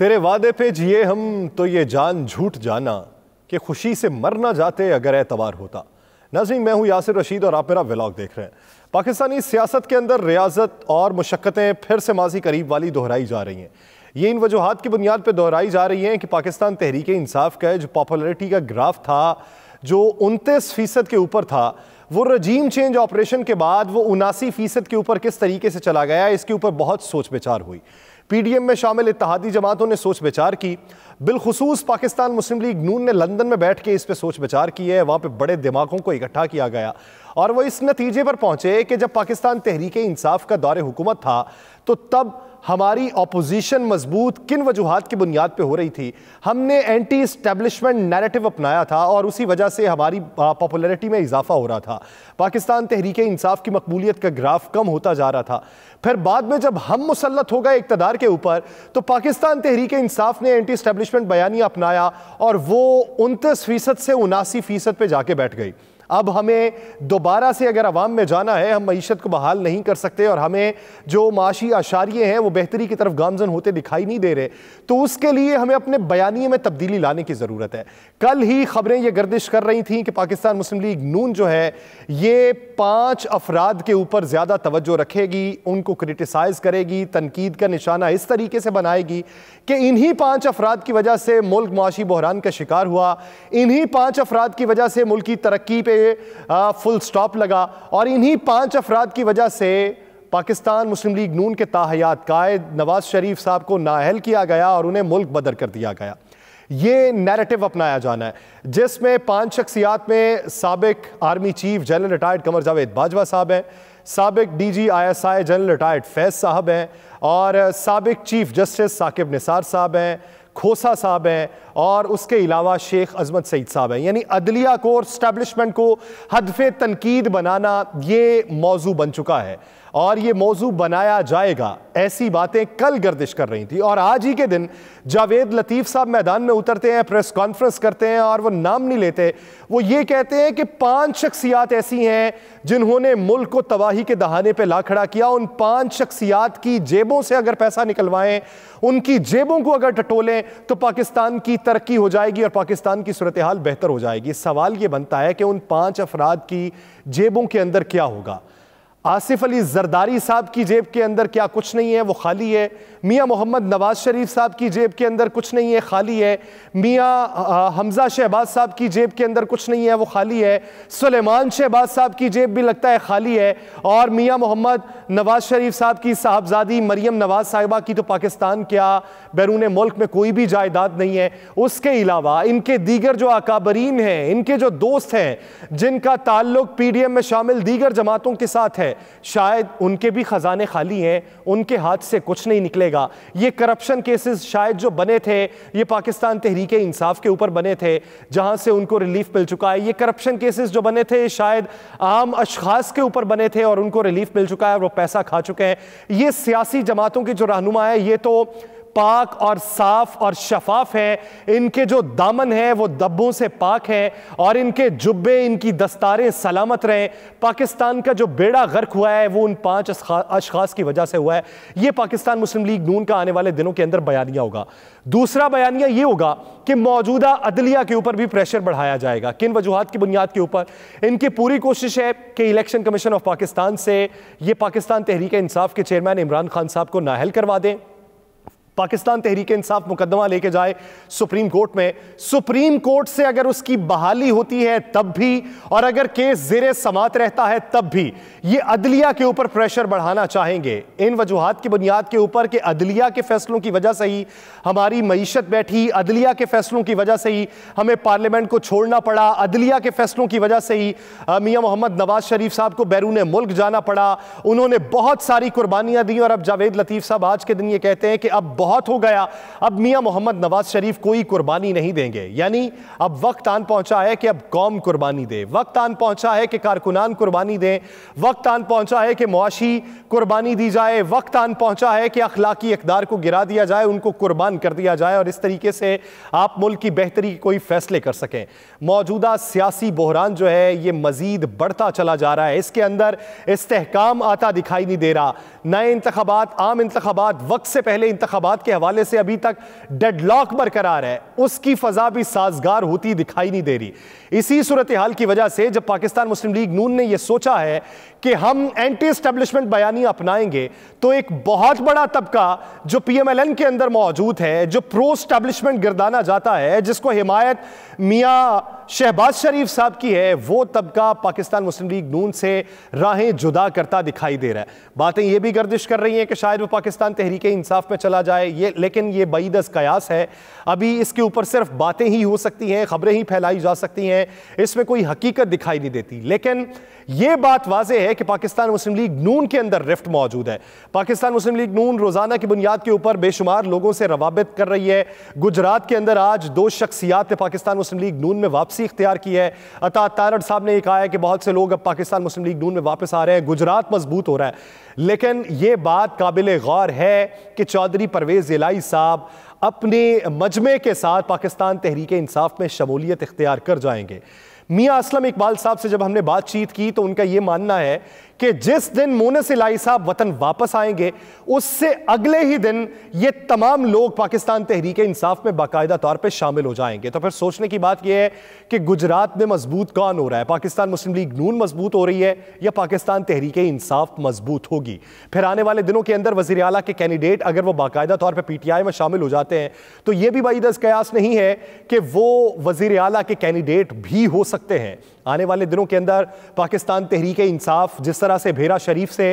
तेरे वादे पे जिए हम तो ये जान झूठ जाना कि खुशी से मर ना जाते अगर एतबार होता। नाज़रीन, मैं हूं यासिर रशीद और आप मेरा व्लॉग देख रहे हैं। पाकिस्तानी सियासत के अंदर रियासत और मुशक्क़तें फिर से माजी करीब वाली दोहराई जा रही हैं। ये इन वजूहात की बुनियाद पर दोहराई जा रही हैं कि पाकिस्तान तहरीक इंसाफ का जो पॉपुलरिटी का ग्राफ था, जो 29% के ऊपर था, वो रजीम चेंज ऑपरेशन के बाद वो 79% के ऊपर किस तरीके से चला गया, इसके ऊपर बहुत सोच विचार हुई। PDM में शामिल इत्तेहादी जमातों ने सोच विचार की, बिलखुसूस पाकिस्तान मुस्लिम लीग नून ने लंदन में बैठ के इस पर सोच विचार की है। वहाँ पे बड़े दिमागों को इकट्ठा किया गया और वो इस नतीजे पर पहुंचे कि जब पाकिस्तान तहरीक इंसाफ का दौरे हुकूमत था तो तब हमारी अपोजिशन मजबूत किन वजूहात की बुनियाद पे हो रही थी। हमने एंटी इस्टेब्लिशमेंट नैरेटिव अपनाया था और उसी वजह से हमारी पॉपुलैरिटी में इजाफा हो रहा था। पाकिस्तान तहरीक इंसाफ की मकबूलियत का ग्राफ कम होता जा रहा था। फिर बाद में जब हम मुसल्लत हो गए इक़्तिदार के ऊपर तो पाकिस्तान तहरीक इंसाफ ने एंटी इस्टेब्लिशमेंट बयानिया अपनाया और वो 29% से 79% पे जाके बैठ गई। अब हमें दोबारा से अगर अवाम में जाना है, हम मईशत को बहाल नहीं कर सकते और हमें जो माशी आशारिये हैं वो बेहतरी की तरफ गामजन होते दिखाई नहीं दे रहे, तो उसके लिए हमें अपने बयानिए में तब्दीली लाने की ज़रूरत है। कल ही खबरें ये गर्दिश कर रही थी कि पाकिस्तान मुस्लिम लीग नून जो है ये 5 अफराद के ऊपर ज़्यादा तवज्जो रखेगी, उनको क्रिटिसाइज़ करेगी, तनकीद का निशाना इस तरीके से बनाएगी कि इन्हीं 5 अफराद की वजह से मुल्क मुआशी बहरान का शिकार हुआ, इन्हीं 5 अफराद की वजह से मुल्क की तरक्की पे फुल स्टॉप लगा और इन्हीं 5 अफराद की वजह से पाकिस्तान मुस्लिम लीग नून के ताहयात कायद नवाज शरीफ साहब को नाअहल किया गया और उन्हें मुल्क बदर कर दिया गया। ये नैरेटिव अपनाया जाना है जिसमें 5 शख्सियात में साबिक army chief general retired Qamar Javed Bajwa साहब हैं, साबिक DG ISI general retired Faiz साहब हैं और साबिक चीफ जस्टिस साकिब निसार साहब हैं, खोसा साहब हैं और उसके अलावा शेख अजमत सईद साहब हैं। यानी अदलिया को और स्टैब्लिशमेंट को हदफ़े तनकीद बनाना ये मौजू बन चुका है और ये मौजू बनाया जाएगा। ऐसी बातें कल गर्दिश कर रही थी और आज ही के दिन जावेद लतीफ़ साहब मैदान में उतरते हैं, प्रेस कॉन्फ्रेंस करते हैं और वो नाम नहीं लेते, वो ये कहते हैं कि 5 शख्सियात ऐसी हैं जिन्होंने मुल्क को तबाही के दहाने पे ला खड़ा किया। उन 5 शख्सियात की जेबों से अगर पैसा निकलवाएं, उनकी जेबों को अगर टटोलें तो पाकिस्तान की तरक्की हो जाएगी और पाकिस्तान की सूरत हाल बेहतर हो जाएगी। सवाल ये बनता है कि उन 5 अफराद की जेबों के अंदर क्या होगा। आसिफ अली जरदारी साहब की जेब के अंदर क्या कुछ नहीं है, वो खाली है। मियाँ मोहम्मद नवाज शरीफ साहब की जेब के अंदर कुछ नहीं है, खाली है। मियाँ हमजा शहबाज साहब की जेब के अंदर कुछ नहीं है, वो खाली है। सुलेमान शहबाज साहब की जेब भी लगता है खाली है और मियाँ मोहम्मद नवाज शरीफ साहब की साहबजादी मरियम नवाज साहिबा की तो पाकिस्तान क्या बैरून मुल्क में कोई भी जायदाद नहीं है। उसके अलावा इनके दीगर जो अकाबरीन हैं, इनके जो दोस्त हैं जिनका ताल्लुक PDM में शामिल दीगर जमातों के साथ है, शायद उनके भी खजाने खाली हैं, उनके हाथ से कुछ नहीं निकलेगा। ये करप्शन केसेस शायद जो बने थे ये पाकिस्तान तहरीक इंसाफ के ऊपर बने थे जहां से उनको रिलीफ मिल चुका है। ये करप्शन केसेस जो बने थे शायद आम अशखास के ऊपर बने थे और उनको रिलीफ मिल चुका है, वो पैसा खा चुके हैं। ये सियासी जमातों की जो रहनुमा है ये तो पाक और साफ और शफाफ है, इनके जो दामन है वो दब्बों से पाक है और इनके जुब्बे, इनकी दस्तारें सलामत रहें। पाकिस्तान का जो बेड़ा गर्क हुआ है वो उन 5 अशखास की वजह से हुआ है। ये पाकिस्तान मुस्लिम लीग नून का आने वाले दिनों के अंदर बयानिया होगा। दूसरा बयानिया ये होगा कि मौजूदा अदलिया के ऊपर भी प्रेशर बढ़ाया जाएगा। किन वजूहात की बुनियाद के ऊपर? इनकी पूरी कोशिश है कि इलेक्शन कमीशन ऑफ पाकिस्तान से ये पाकिस्तान तहरीक इंसाफ के चेयरमैन इमरान खान साहब को नाअहल करवा दें, पाकिस्तान तहरीक इंसाफ मुकदमा लेके जाए सुप्रीम कोर्ट में। सुप्रीम कोर्ट से अगर उसकी बहाली होती है तब भी और अगर केस ज़ेरे समात रहता है तब भी ये अदलिया के ऊपर प्रेशर बढ़ाना चाहेंगे इन वजूहात की बुनियाद के ऊपर कि अदलिया के फैसलों की वजह से ही हमारी मईशत बैठी, अदलिया के फैसलों की वजह से ही हमें पार्लियामेंट को छोड़ना पड़ा, अदलिया के फैसलों की वजह से ही मियाँ मोहम्मद नवाज शरीफ साहब को बैरून मुल्क जाना पड़ा। उन्होंने बहुत सारी कुर्बानियाँ दी और अब जावेद लतीफ़ साहब आज के दिन ये कहते हैं कि अब बहुत हो गया, अब मियां मोहम्मद नवाज शरीफ कोई कुर्बानी नहीं देंगे। यानी अब वक्त आन पहुंचा है कि अब कौम कुर्बानी दे, वक्त आन पहुंचा है कि कारकुनान कुर्बानी दें, वक्त आन पहुंचा है कि मुआशी कुर्बानी दी जाए, वक्त आन पहुंचा है कि अखलाकी इक़दार को गिरा दिया जाए, उनको कुर्बान कर दिया जाए और इस तरीके से आप मुल्क की बेहतरी कोई फैसले कर सकें। मौजूदा सियासी बहरान जो है ये मजीद बढ़ता चला जा रहा है, इसके अंदर इस्तेहकाम आता दिखाई नहीं दे रहा। नए इंतखाबात, आम इंतखाबात, वक्त से पहले इंतखाबात इंतखाबात के हवाले से अभी तक डेडलॉक बरकरार है, उसकी फजा भी साजगार होती दिखाई नहीं दे रही। इसी सूरत हाल की वजह से जब पाकिस्तान मुस्लिम लीग नून ने यह सोचा है कि हम एंटी एस्टेब्लिशमेंट बयानी अपनाएंगे, तो एक बहुत बड़ा तबका जो PMLN के अंदर मौजूद है, जो प्रो एस्टेब्लिशमेंट गिरदाना जाता है, जिसको हिमायत मियां शहबाज शरीफ साहब की है, वो तबका पाकिस्तान मुस्लिम लीग नून से राहें जुदा करता दिखाई दे रहा है। बातें ये भी गर्दिश कर रही हैं कि शायद वो पाकिस्तान तहरीक इंसाफ में चला जाए, लेकिन ये बईदस कयास है। अभी इसके ऊपर सिर्फ बातें ही हो सकती हैं, खबरें ही फैलाई जा सकती हैं, इसमें कोई हकीकत दिखाई नहीं देती। लेकिन यह बात वाज़ेह है कि पाकिस्तान मुस्लिम लीग नून के अंदर रिफ्ट मौजूद है। पाकिस्तान मुस्लिम लीग नून रोजाना की बुनियाद के ऊपर बेशुमार लोगों से रवाबित कर रही है। गुजरात के अंदर आज 2 शख्सियात ने पाकिस्तान मुस्लिम लीग नून में वापसी इख्तियार की है। अता तारड़ साहब ने कहा है कि बहुत से लोग अब पाकिस्तान मुस्लिम लीग नून में वापस आ रहे हैं, गुजरात मजबूत हो रहा है। लेकिन यह बात काबिल गौर है कि चौधरी परवेज इलाही साहब अपने मजमे के साथ पाकिस्तान तहरीक इंसाफ में शमूलियत इख्तियार कर जाएंगे। मियां असलम इकबाल साहब से जब हमने बातचीत की तो उनका यह मानना है कि जिस दिन मोनस इलाही साहब वतन वापस आएंगे, उससे अगले ही दिन ये तमाम लोग पाकिस्तान तहरीक इंसाफ में बाकायदा तौर पे शामिल हो जाएंगे। तो फिर सोचने की बात यह है कि गुजरात में मजबूत कौन हो रहा है? पाकिस्तान मुस्लिम लीग नून मजबूत हो रही है या पाकिस्तान तहरीक इंसाफ मजबूत होगी? फिर आने वाले दिनों के अंदर वज़ीर आला के कैंडिडेट अगर वो बाकायदा तौर पर PTI में शामिल हो जाते हैं, तो यह भी बईदस कयास नहीं है कि वो वज़ीर आला के कैंडिडेट भी हो सकते हैं। आने वाले दिनों के अंदर पाकिस्तान तहरीक इंसाफ जिस तरह से भेरा शरीफ से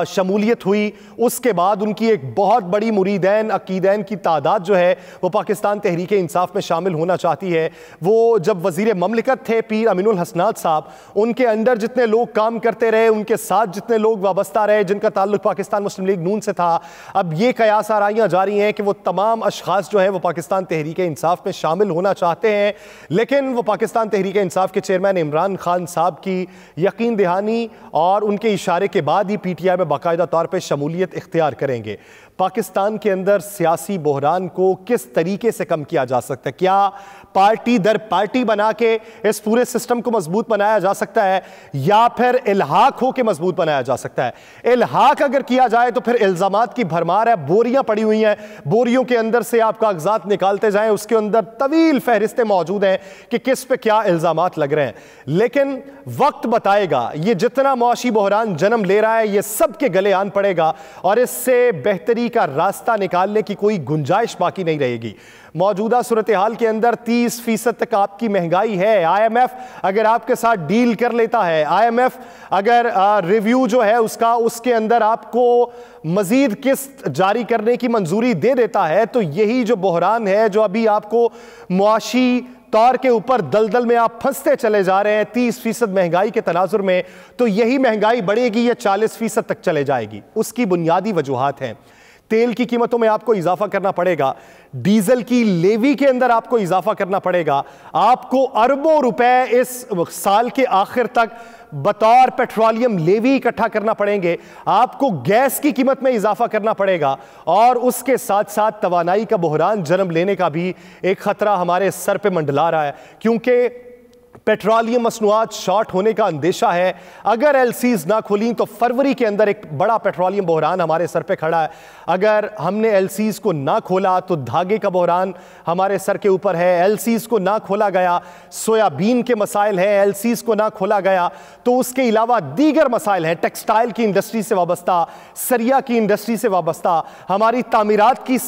शमूलियत हुई, उसके बाद उनकी एक बहुत बड़ी मुरीदैन अकीदैन की तादाद जो है वो पाकिस्तान तहरीक इंसाफ में शामिल होना चाहती है। वो जब वज़ीर ममलिकत थे पीर अमीनुल हसनात साहब, उनके अंडर जितने लोग काम करते रहे, उनके साथ जितने लोग वाबस्ता रहे जिनका ताल्लुक पाकिस्तान मुस्लिम लीग नून से था, अब ये कयास आराइयाँ जारी हैं कि वो तमाम अशखास जो है वो पाकिस्तान तहरीक इंसाफ में शामिल होना चाहते हैं। लेकिन वो पाकिस्तान तहरीक इंसाफ के चेयरमैन इमरान खान साहब की यकीन दहानी और उनके इशारे के बाद ही PTI में बाकायदा तौर पे शमूलियत इख्तियार करेंगे। पाकिस्तान के अंदर सियासी बहरान को किस तरीके से कम किया जा सकता है? क्या पार्टी दर पार्टी बना के इस पूरे सिस्टम को मजबूत बनाया जा सकता है, या फिर इल्हाक हो के मजबूत बनाया जा सकता है? इल्हाक अगर किया जाए तो फिर इल्जामात की भरमार है, बोरियां पड़ी हुई हैं, बोरियों के अंदर से आप कागजात निकालते जाएं, उसके अंदर तवील फहरिस्तें मौजूद हैं कि किस पे क्या इल्जामात लग रहे हैं। लेकिन वक्त बताएगा, ये जितना मुआशी बहरान जन्म ले रहा है ये सबके गले आन पड़ेगा और इससे बेहतरी का रास्ता निकालने की कोई गुंजाइश बाकी नहीं रहेगी। मौजूदा सूरत हाल के अंदर 30% तक आपकी महंगाई है। IMF अगर आपके साथ डील कर लेता है, IMF अगर रिव्यू जो है उसके अंदर आपको मजीद किस्त जारी करने की मंजूरी दे देता है, तो यही जो बहरान है, जो अभी आपको मुआशी तौर के ऊपर दलदल में आप फंसते चले जा रहे हैं 30% महंगाई के तनाजुर में, तो यही महंगाई बढ़ेगी या 40% तक चले जाएगी? उसकी बुनियादी वजूहात हैं। तेल की कीमतों में आपको इजाफा करना पड़ेगा, डीजल की लेवी के अंदर आपको इजाफा करना पड़ेगा, आपको अरबों रुपए इस साल के आखिर तक बतौर पेट्रोलियम लेवी इकट्ठा करना पड़ेंगे, आपको गैस की कीमत में इजाफा करना पड़ेगा, और उसके साथ साथ तवानाई का बहरान जन्म लेने का भी एक खतरा हमारे सर पे मंडला रहा है, क्योंकि पेट्रोलियम मसनूआत शॉर्ट होने का अंदेशा है। अगर LCs ना खुली तो फरवरी के अंदर एक बड़ा पेट्रोलियम बहरान हमारे सर पे खड़ा है। अगर हमने LCs को ना खोला तो धागे का बहरान हमारे सर के ऊपर है। LCs को ना खोला गया, सोयाबीन के मसाइल हैं। LCs को ना खोला गया तो उसके अलावा दीगर मसाइल हैं, टेक्सटाइल की इंडस्ट्री से वाबस्ता, सरिया की इंडस्ट्री से वाबस्ता, हमारी तामीरात की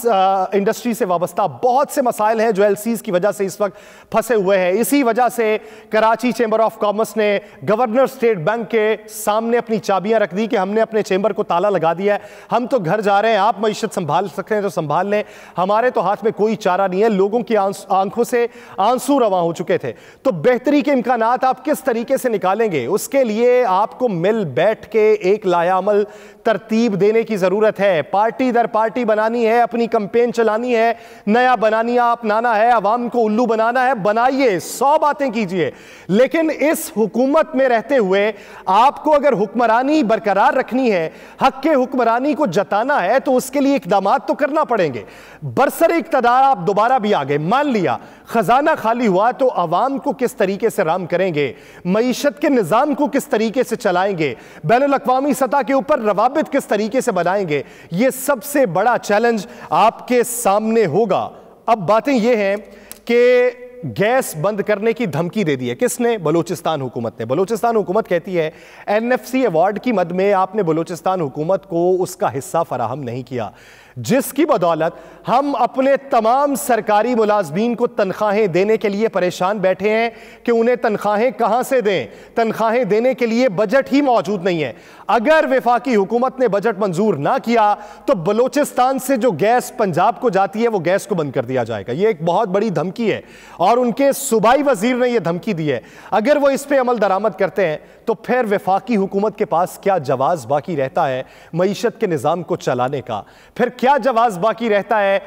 इंडस्ट्री से वाबस्ता बहुत से मसाइल हैं जो LCs की वजह से इस वक्त फंसे हुए हैं। इसी वजह से कराची चेंबर ऑफ कॉमर्स ने गवर्नर स्टेट बैंक के सामने अपनी चाबियां रख दी कि हमने अपने चेंबर को ताला लगा दिया है, हम तो घर जा रहे हैं, आप मईशत संभाल सकते हैं तो संभाल लें, हमारे तो हाथ में कोई चारा नहीं है। लोगों की आंखों से आंसू रवा हो चुके थे। तो बेहतरी के इम्कानात आप किस तरीके से निकालेंगे, उसके लिए आपको मिल बैठ के एक लायामल तरतीब देने की जरूरत है। पार्टी दर पार्टी बनानी है, अपनी कैंपेन चलानी है, नया बनानिया अपनाना है, अवाम को उल्लू बनाना है, बनाइए, 100 बातें कीजिए, है। लेकिन इस हुकूमत में रहते हुए आपको अगर हुक्मरानी बरकरार रखनी है, हक के हुक्मरानी को जताना है, तो उसके लिए इकदाम तो करना पड़ेंगे। बरसर इक़्तिदार आप दोबारा भी आ गए, मान लिया खजाना खाली हुआ, तो आवाम को किस तरीके से राम करेंगे, मईशत के निज़ाम को किस तरीके से चलाएंगे, बैनुल अक़वामी सतह के ऊपर रवाबित किस तरीके से बनाएंगे, यह सबसे बड़ा चैलेंज आपके सामने होगा। अब बातें यह हैं कि गैस बंद करने की धमकी दे दी है। किसने? बलूचिस्तान हुकूमत ने। बलूचिस्तान हुकूमत कहती है NFC अवार्ड की मद में आपने बलूचिस्तान हुकूमत को उसका हिस्सा फराहम नहीं किया, जिसकी बदौलत हम अपने तमाम सरकारी मुलाजमीन को तनख्वाहें देने के लिए परेशान बैठे हैं कि उन्हें तनख्वाहें कहां से दें। तनख्वाहें देने के लिए बजट ही मौजूद नहीं है। अगर वफाकी हुकूमत ने बजट मंजूर ना किया तो बलूचिस्तान से जो गैस पंजाब को जाती है वो गैस को बंद कर दिया जाएगा। यह एक बहुत बड़ी धमकी है और उनके सूबाई वजीर ने यह धमकी दी है। अगर वो इस पर अमल दरामद करते हैं तो फिर वफाकी हुकूमत के पास क्या जवाब बाकी रहता है मईशत के निज़ाम को चलाने का? फिर क्या जवाब बाकी रहता है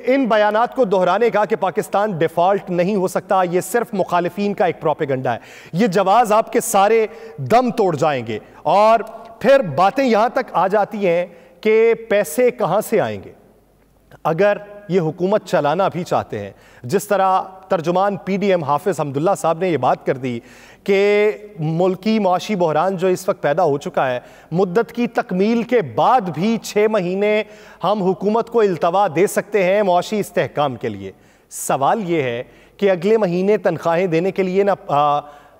इन बयानात को दोहराने का कि पाकिस्तान डिफॉल्ट नहीं हो सकता, यह सिर्फ मुखालिफिन का एक प्रोपेगेंडा है? यह जवाब आपके सारे दम तोड़ जाएंगे। और फिर बातें यहां तक आ जाती हैं कि पैसे कहां से आएंगे अगर ये हुकूमत चलाना भी चाहते हैं। जिस तरह तर्जुमान PDM हाफिज हमदुल्ला साहब ने यह बात कर दी कि मुल्की माशी बहरान जो इस वक्त पैदा हो चुका है, मुद्दत की तकमील के बाद भी 6 महीने हम हुकूमत को इल्तवा दे सकते हैं मुआशी इस्तेहकाम के लिए। सवाल यह है कि अगले महीने तनख्वाहें देने के लिए ना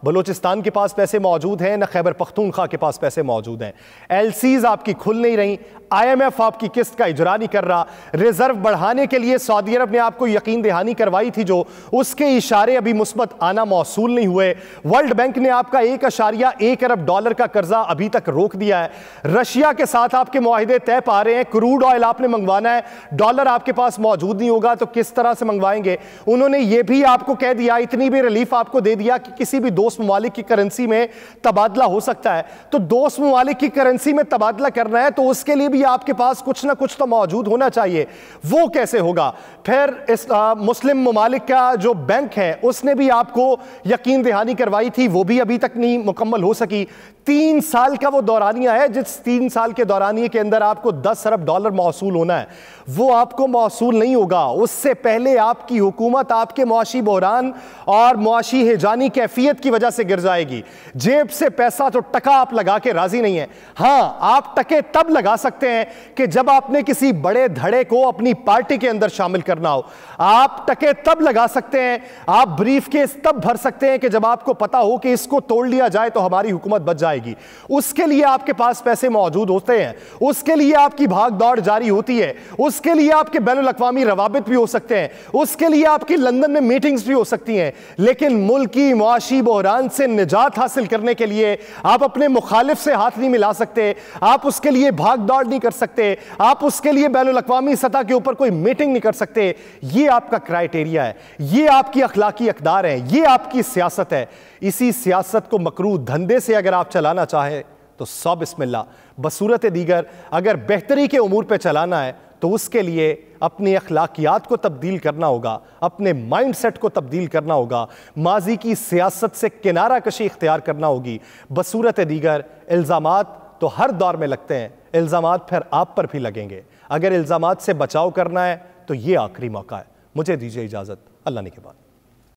बलूचिस्तान के पास पैसे मौजूद हैं, ना खैबर पख्तूनख्वा के पास पैसे मौजूद हैं। LCs आपकी खुल नहीं रही, IMF आपकी किस्त का इजरा नहीं कर रहा, रिजर्व बढ़ाने के लिए सऊदी अरब ने आपको यकीन दहानी करवाई थी जो उसके इशारे अभी मुस्बत आना मौसूल नहीं हुए। वर्ल्ड बैंक ने आपका $1.1 अरब का कर्जा अभी तक रोक दिया है। रशिया के साथ आपके मुआहिदे तय पा रहे हैं, क्रूड ऑयल आपने मंगवाना है, डॉलर आपके पास मौजूद नहीं होगा तो किस तरह से मंगवाएंगे? उन्होंने यह भी आपको कह दिया, इतनी भी रिलीफ आपको दे दिया कि किसी भी दोस्त ममालिक की करेंसी में तबादला हो सकता है। तो दोस्त ममालिक की करेंसी में तबादला करना है तो उसके लिए भी आपके पास कुछ ना कुछ तो मौजूद होना चाहिए। वो कैसे होगा? फिर इस मुस्लिम ममालिक का जो बैंक है उसने भी आपको यकीन दहानी करवाई थी, वो भी अभी तक नहीं मुकम्मल हो सकी। 3 साल का वो दौरानिया है, जिस 3 साल के दौरानिए के अंदर आपको $10 अरब मौसूल होना है, वो आपको मौसूल नहीं होगा। उससे पहले आपकी हुकूमत आपके मुआशी बहरान और मुआशी हिजानी कैफियत की वजह से गिर जाएगी। जेब से पैसा तो टका आप लगा के राजी नहीं है। हाँ, आप टके तब लगा सकते हैं कि जब आपने किसी बड़े धड़े को अपनी पार्टी के अंदर शामिल करना हो। आप टके तब लगा सकते हैं, आप ब्रीफ केस तब भर सकते हैं कि जब आपको पता हो कि इसको तोड़ लिया जाए तो हमारी हुकूमत बच जाएगी। उसके लिए आपके पास पैसे मौजूद होते हैं, उसके लिए आपकी भाग दौड़ जारी होती है, उसके लिए आपके बैनुल अक़वामी रवाबित भी हो सकते हैं, उसके लिए आपकी लंदन में मीटिंग्स भी हो सकती हैं। लेकिन मुल्की मुआशी बहरान से निजात हासिल करने के लिए आप अपने मुखालिफ से हाथ नहीं मिला सकते, आप उसके लिए भाग दौड़ नहीं कर सकते, आप उसके लिए बैनुल अक़वामी सतह के ऊपर कोई मीटिंग नहीं कर सकते। ये आपका क्राइटेरिया है, ये आपकी अखलाकी अक़दार है, ये आपकी सियासत है। इसी सियासत को मकरूह धंधे से अगर आप चलाना चाहें तो सौ बिस्मिल्लाह। बसूरत दीगर अगर बेहतरी के उमूर पे चलाना है तो उसके लिए अपनी अखलाकियात को तब्दील करना होगा, अपने माइंड सेट को तब्दील करना होगा, माजी की सियासत से किनारा कशी इख्तियार करना होगी। बसूरत दीगर इल्ज़ामात तो हर दौर में लगते हैं, इल्ज़ामात फिर आप पर भी लगेंगे। अगर इल्ज़ामात से बचाव करना है तो ये आखिरी मौका है। मुझे दीजिए इजाज़त, अल्लाह ने के बाद।